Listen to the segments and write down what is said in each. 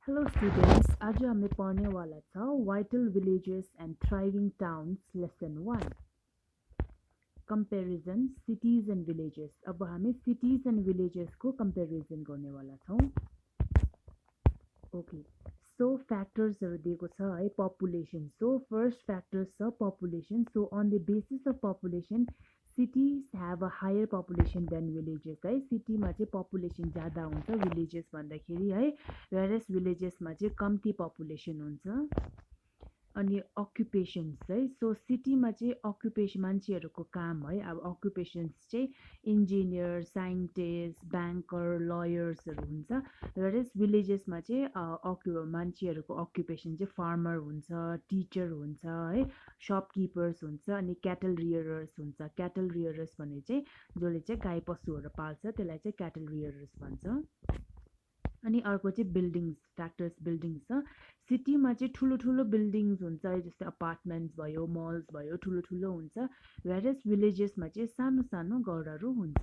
Hello students, आज हमें पढ़ने वाला था vital villages and thriving towns lesson 1 comparison cities and villages. अब हमें सिटीज एंड विलेजेस को कंपैरिजन गर्ने वाला छौं। ओके, सो फ्याक्टर्सहरु दिएको छ है। पपुलेसन, सो फर्स्ट फ्याक्टर्स छ population. So on the basis of population cities have a higher population than villages है। सिटीमा चाहिँ पपुलेसन ज्यादा हुन्छ विलेजेस भन्दाखेरि है, whereas विलेजेसमा चाहिँ कम्ती पपुलेसन हुन्छ। अनि अक्युपेसन्स है, सो सिटीमा चाहिँ अक्युपेसन मान्छेहरूको काम है, अब अक्युपेसन्स चाहिँ इन्जिनियर, साइन्टिस्ट, ब्याङ्कर, लयर्सहरू हुन्छ। वेरेज विलेजेसमा चाहिँ मान्छेहरूको अक्युपेसन चाहिँ फार्मर हुन्छ, टिचर हुन्छ है, सपकिपर्स हुन्छ, अनि क्याटल रियरर्स हुन्छ। क्याटल रियरर्स भने चाहिँ जसले चाहिँ गाई पशुहरू पाल्छ त्यसलाई चाहिँ क्याटल रियरर्स भन्छ। अनि अर्को चाहिँ बिल्डिङ्स, फ्याक्टर्स बिल्डिङ्स छ। सिटीमा चाहिँ ठुलो ठुलो बिल्डिङ्स हुन्छ, जस्तै अपार्टमेन्ट्स भयो, मल्स भयो, ठुलो ठुलो हुन्छ। वेरेज विलेजेसमा चाहिँ सानो सानो घरहरू हुन्छ।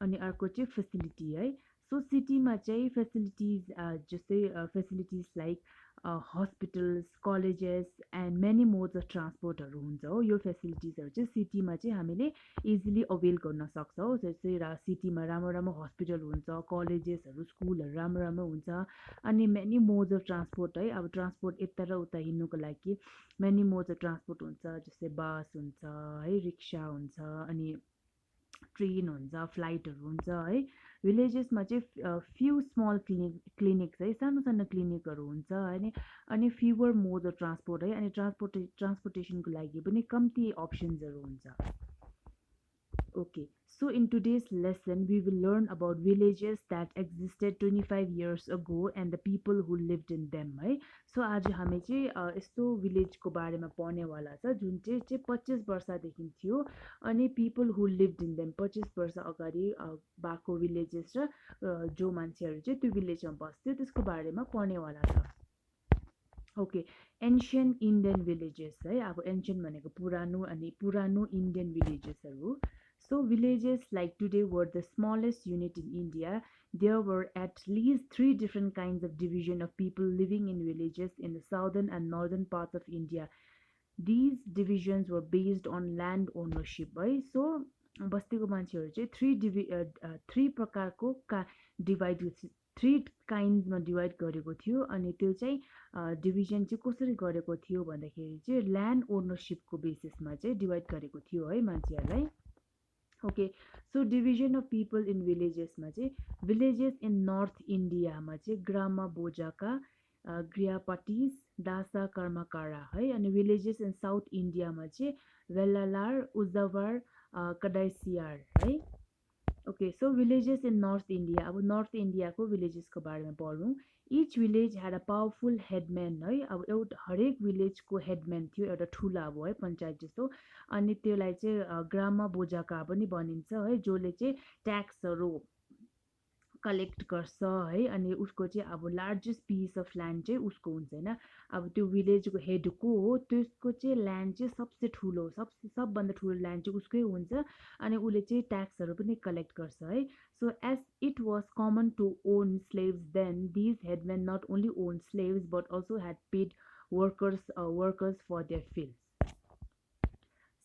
अनि अर्को चाहिँ फेसिलिटी है। सो सिटीमा चाहिँ फेसिलिटिज जस्तै facilities like hospitals, colleges and many modes of ट्रान्सपोर्टहरू हुन्छ हो। यो फेसिलिटिजहरू चाहिँ सिटीमा चाहिँ हामीले इजिली अवेल गर्न सक्छौँ। जस्तै सिटीमा राम्रो राम्रो हस्पिटल हुन्छ, कलेजेसहरू, स्कुलहरू राम्रो राम्रो हुन्छ। अनि मेनी मोड्स अफ ट्रान्सपोर्ट है, अब ट्रान्सपोर्ट यता र उता हिँड्नुको लागि मेनी मोड्स अफ ट्रान्सपोर्ट हुन्छ, जस्तै बस हुन्छ है, रिक्सा हुन्छ, अनि ट्रेन हुन्छ, फ्लाइटहरू हुन्छ है। विलेजेसमा चाहिँ फ्यु स्मल क्लिनिक्स है, सानो सानो क्लिनिकहरू हुन्छ अनि फ्युवर मोड अफ ट्रान्सपोर्ट है, अनि ट्रान्सपोर्टेसनको लागि पनि कम्ती अप्सन्सहरू हुन्छ। Okay, so in today's lesson, we will learn about villages that existed 25 years ago and the people who lived in them है। So आज हामी चाहिँ यस्तो विलेजको बारेमा पढ्नेवाला छ जुन चाहिँ 25 वर्षदेखि थियो, अनि people who lived in them 25 वर्ष अगाडि भएको विलेजेस र जो मान्छेहरू चाहिँ त्यो विलेजमा बस्थ्यो त्यसको बारेमा पढ्नेवाला छ। ओके, एन्सियन्ट इन्डियन विलेजेस है। अब एन्सियन्ट भनेको पुरानो, अनि पुरानो Indian विलेजेसहरू। So villages like today were the smallest unit in India. There were at least 3 different kinds of division of people living in villages in the southern and northern parts of India. These divisions were based on land ownership है। So बस्तीको मान्छेहरू चाहिँ 3 प्रकारको divide 3 काइन्डमा divide गरेको थियो। अनि त्यो चाहिँ डिभिजन चाहिँ कसरी गरेको थियो भन्दाखेरि चाहिँ ल्यान्ड ओनरसिपको बेसिसमा चाहिँ डिभाइड गरेको थियो है मान्छेहरूलाई। Okay, so division of people in विलेजेसमा चाहिँ विलेजेस इन नर्थ इन्डियामा चाहिँ ग्रामा बोजाका, ग्रियापटिस, दासा, कर्मकारा है। अनि विलेजेस इन साउथ इन्डियामा चाहिँ वेल्लालार, उजावर, कडाइसियार है। Okay, so villages in north India, अब नर्थ इन्डियाको विलेजेसको बारेमा पढौँ। Each village had a powerful headman है। अब हरेक विलेजको हेडम्यान थियो, एउटा ठुला अब है, पञ्चायत जस्तो। अनि त्यसलाई चाहिँ ग्राम बोजाका पनि भनिन्छ है, जसले चाहिँ ट्याक्सहरू कलेक्ट गर्छ है। अनि उसको चाहिँ अब लार्जेस्ट पिस अफ ल्यान्ड चाहिँ उसको हुन्छ होइन। अब त्यो विलेजको हेड को हो, त्यसको चाहिँ ल्यान्ड चाहिँ सबभन्दा ठुलो ल्यान्ड चाहिँ उसकै हुन्छ। अनि उसले चाहिँ ट्याक्सहरू पनि कलेक्ट गर्छ है। So as it was common to own slaves then, these headmen not only own slaves but also had paid workers for their fields.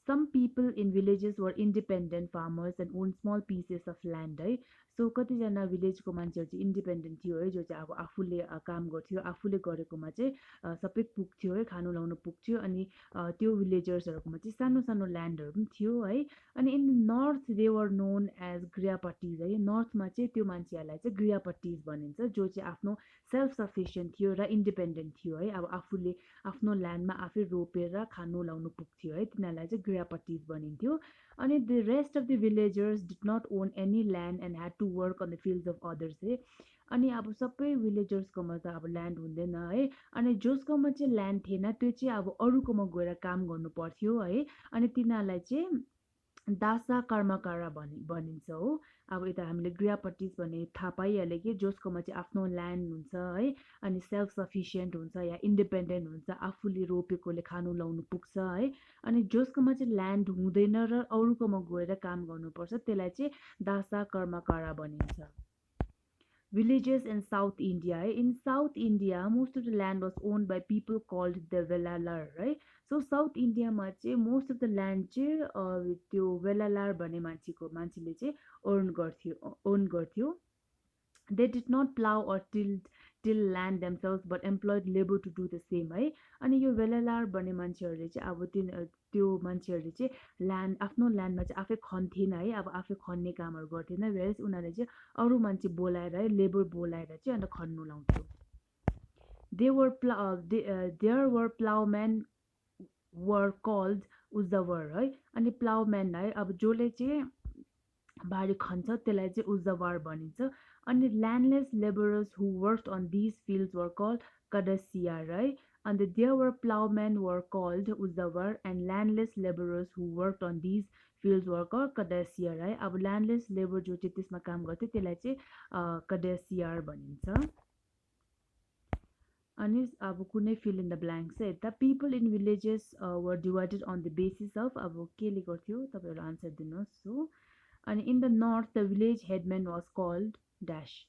Some people in villages were independent farmers and owned small pieces of land है। So कतिजना विलेजको मान्छेहरू चाहिँ independent थियो है, जो चाहिँ अब आफूले काम गर्थ्यो, आफूले गरेकोमा चाहिँ सबै पुग्थ्यो है, खानु लाउनु पुग्थ्यो। अनि त्यो विलेजर्सहरूकोमा चाहिँ सानो सानो ल्यान्डहरू पनि थियो है। अनि in north they were known as grihapatis है। नर्थमा चाहिँ त्यो मान्छेहरूलाई चाहिँ गृहपट्टिज भनिन्छ, जो चाहिँ आफ्नो सेल्फ सफिसियन्ट थियो र इन्डिपेन्डेन्ट थियो है। अब आफूले आफ्नो ल्यान्डमा आफै रोपेर खानु लाउनु पुग्थ्यो है, तिनीहरूलाई चाहिँ गृहपट्टिज भनिन्थ्यो। अनि the rest of the villagers did not own any land and had to work on the fields of others है। अनि अब सबै विलेजर्सकोमा त अब ल्यान्ड हुँदैन है, अनि जसकोमा चाहिँ ल्यान्ड थिएन त्यो चाहिँ अब अरूकोमा गएर काम गर्नु पर्थ्यो है। अनि तिनीहरूलाई चाहिँ दासा कर्मकारा भनिन्छ हो। अब यता हामीले गृहपट्टिज भने थाहा पाइहाल्यो कि जसकोमा चाहिँ आफ्नो ल्यान्ड हुन्छ है, अनि सेल्फ सफिसियन्ट हुन्छ या इन्डिपेन्डेन्ट हुन्छ, आफूले रोपेकोले खानु लाउनु पुग्छ है। अनि जसकोमा चाहिँ ल्यान्ड हुँदैन र अरूकोमा गएर काम गर्नुपर्छ त्यसलाई चाहिँ दासा कर्मकारा भनिन्छ। villages in South India. In South India, most of the land was owned by people called the Velalar, right? So South India मा चाहिँ most of the land चाहिँ त्यो Velalar भन्ने मान्छेले चाहिँ own गर्थ्यो. They did not plow or till land themselves but employed labor to do the same है. अनि यो वेलालार भन्ने मान्छेहरूले चाहिँ अब त्यो मान्छेहरूले चाहिँ आफ्नो ल्यान्डमा चाहिँ आफै खन्थेन है, अब आफै खन्ने कामहरू गर्थेन, वेरस उनीहरूले चाहिँ अरू मान्छे बोलाएर है, लेबर बोलाएर चाहिँ अन्त खन्नु लाउँथ्यो. There were plowmen were called उजावर है. अनि प्लाउम्यान है, अब जसले चाहिँ बारी खन्छ त्यसलाई चाहिँ उजावर भनिन्छ. अनि landless laborers who worked on these fields were called kadasiar, right? And there were plowmen were called uzavar and landless laborers who worked on these fields were called kadasiar, right? अब landless labor जो चाहिँ त्यसमा काम गर्थ्यो त्यसलाई चाहिँ kadasiar भनिन्छ. अनि अब कुनै fill in the blanks है यता. People in villages were divided on the basis of अब केले गर्थ्यो तपाईहरु आन्सर दिनुहोस्. So and in the north the village headman was called dash.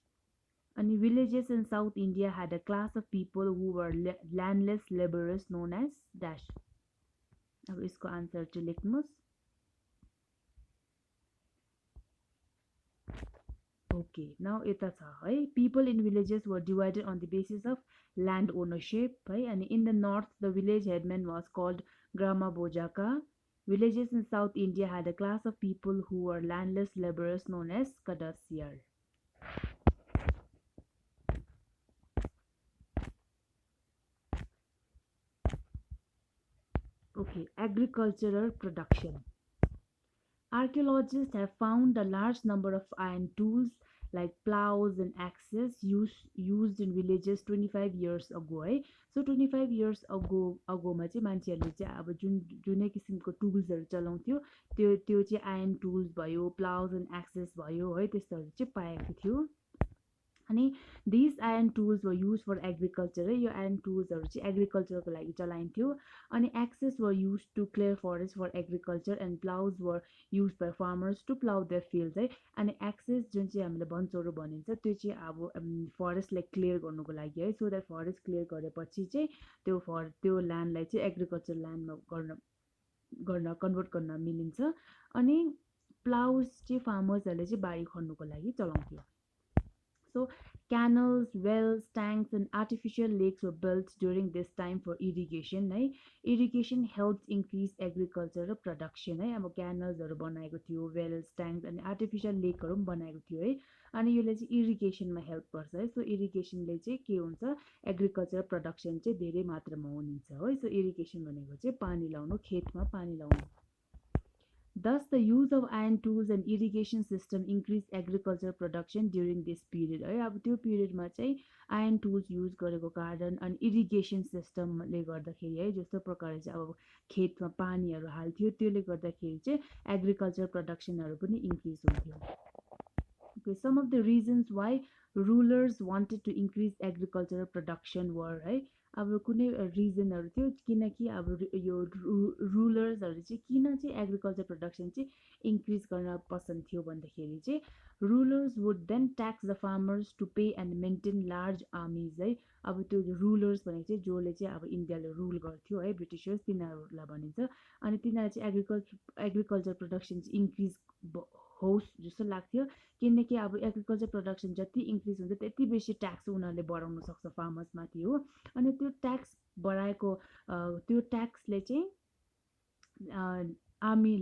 And villages in South India had a class of people who were landless laborers known as dash. अब इसको answer चाहिँ लेख्नुस्. Okay, now यता छ है. People in villages were divided on the basis of land ownership है. And in the north the village headman was called grama bojaka. Villages in South India had a class of people who were landless laborers known as kadasiar. Okay, agricultural production. Archaeologists have found a large number of iron tools like plows and axes used in villages 25 years ago है. So 25 years ago मा चाहिँ मान्छेहरूले चाहिँ अब जुनै किसिमको टुल्सहरू चलाउँथ्यो त्यो चाहिँ आयरन टुल्स भयो, प्लाउज एन्ड एक्सेस भयो है, त्यस्तोहरू चाहिँ पाएको थियो. अनि these iron tools were used for agriculture है. यो iron tools चाहिँ एग्रिकल्चरको लागि चलाइन्थ्यो. अनि axes were used to clear forests for agriculture and plows were used by farmers to plow their fields है. अनि axes जुन चाहिँ हामीले बन्चोरो भनिन्छ त्यो चाहिँ अब फरेस्टलाई क्लियर गर्नुको लागि है. सो द्याट फरेस्ट क्लियर गरेपछि चाहिँ त्यो ल्यान्डलाई चाहिँ एग्रिकल्चर ल्यान्डमा गर्न कन्भर्ट गर्न मिलिन्छ. अनि प्लाउज चाहिँ फार्मर्सहरूले चाहिँ बारी खन्नुको लागि चलाउँथ्यो. So canals, wells, tanks and artificial lakes were built during this time for irrigation है. Irrigation helped increase agricultural production है. अब क्यानल्सहरू बनाएको थियो, वेल्स, ट्याङ्क्स अनि आर्टिफिसियल लेकहरू पनि बनाएको थियो है. अनि यसले चाहिँ इरिगेसनमा हेल्प गर्छ है. सो इरिगेसनले चाहिँ के हुन्छ, एग्रिकल्चर प्रडक्सन चाहिँ धेरै मात्रामा हुनुहुन्छ है. सो इरिगेसन भनेको चाहिँ पानी लाउनु, खेतमा पानी लाउनु. Thus, the use of iron tools and irrigation system increased agricultural production during this period है. अब त्यो पिरियडमा चाहिँ आयरन टुल्स युज गरेको कारण अनि इरिगेसन सिस्टमले गर्दाखेरि है, जस्तो प्रकारले चाहिँ अब खेतमा पानीहरू हाल्थ्यो त्यसले गर्दाखेरि चाहिँ एग्रिकल्चर प्रडक्सनहरू पनि इन्क्रिज हुन्थ्यो. Okay, some of the reasons why rulers wanted to increase agricultural production were है. अब कुनै रिजनहरू थियो किनकि अब यो रुलर्सहरू चाहिँ किन चाहिँ एग्रिकल्चर प्रडक्सन चाहिँ इन्क्रिज गर्न पसन्द थियो भन्दाखेरि चाहिँ rulers would then tax the farmers to pay and maintain large armies है. अब त्यो रुलर्स भनेको चाहिँ जसले चाहिँ अब इन्डियाले रुल गर्थ्यो है, ब्रिटिसर्स, तिनीहरूलाई भनिन्छ. अनि तिनीहरूले चाहिँ एग्रिकल्चर प्रडक्सन चाहिँ इन्क्रिज होस् जस्तो लाग्थ्यो. किनकि अब एग्रिकल्चर प्रडक्सन जति इन्क्रिज हुन्छ त्यति बेसी ट्याक्स उनीहरूले बढाउन सक्छ फार्मर्समाथि हो. अनि त्यो ट्याक्स बढाएको त्यो ट्याक्सले चाहिँ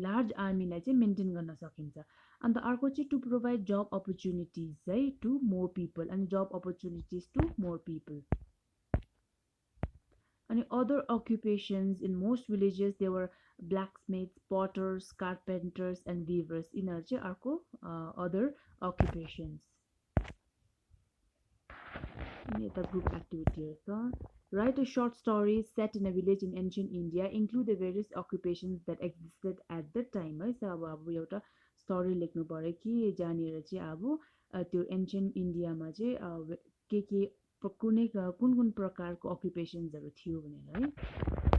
लार्ज आर्मीलाई चाहिँ मेन्टेन गर्न सकिन्छ. अन्त अर्को चाहिँ टु प्रोभाइड जब अपर्च्युनिटिज है टु मोर पिपल. अनि job opportunities to more people. अनि other occupations in most villages they were blacksmiths, potters, carpenters and weavers. यिनीहरू चाहिँ अर्को अदर अक्युपेसन्स. यता ग्रुप एक्टिभिटीहरू छ. Write a short story set in a village in ancient India. Include the various occupations that existed at the time है. अब एउटा story लेख्नु पर्यो कि जहाँनिर चाहिँ अब त्यो एन्सियन्ट इन्डियामा चाहिँ के कुन प्रकारको अक्युपेसन्सहरू थियो भनेर है.